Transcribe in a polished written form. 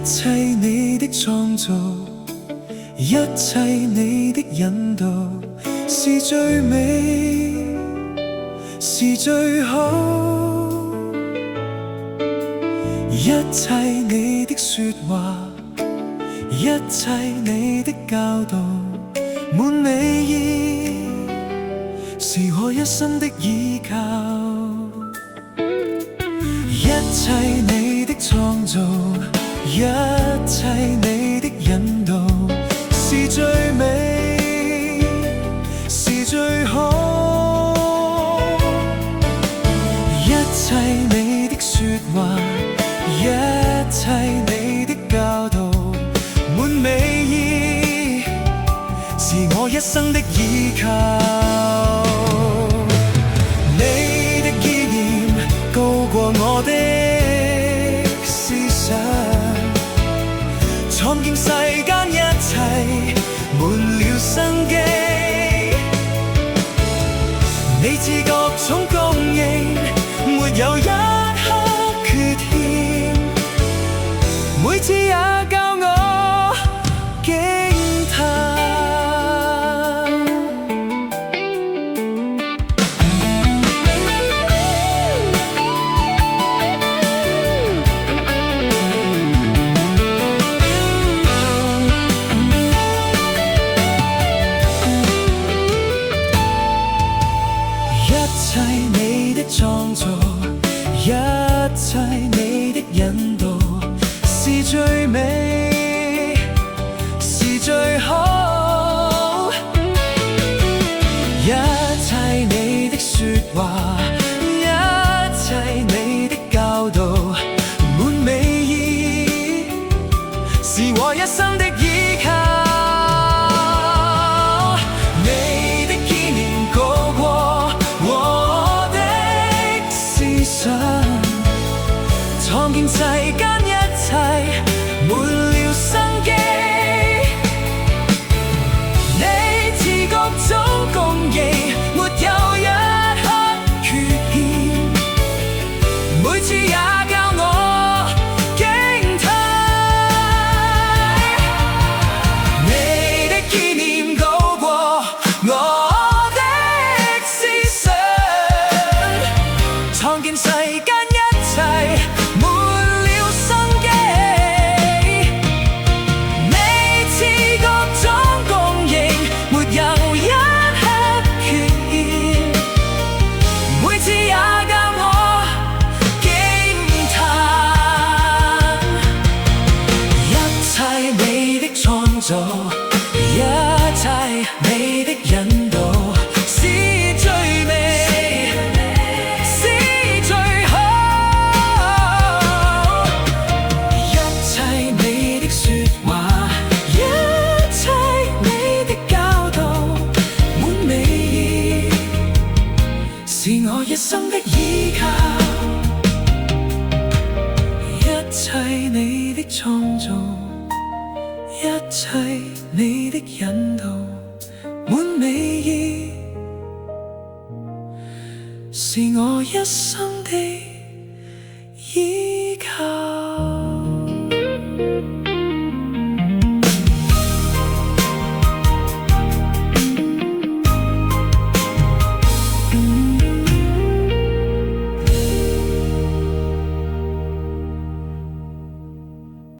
切你的創造，一切你的引導，是最美，是最好。一切你的說話，一切你的教導，滿美意，是我一生的依靠。一切你的創造，一切你的引導，是最美，是最好。一切你的說話，一切你的教導，滿美意，是我一生的依靠。你的紀念高過我的思想，創建世間一切滿了生機。你賜各種供應，沒有一刻缺欠，每次也教我驚嘆。一切你的創造，一切你的引導，是最美，是最好。一切你的說話，一切你的教導，滿美意，是我一生的依靠。創建世間一切滿了生機，你賜各種供應，沒有一刻缺欠，每次也教我驚嘆。你的紀念高過我的思想，創建世間一切一切你的引導，是最美，是最好。一切你的說話，一切你的教導，滿美意，是我一生的依靠。一切你的創造，一切你的引導，滿美意，是我一生的依靠。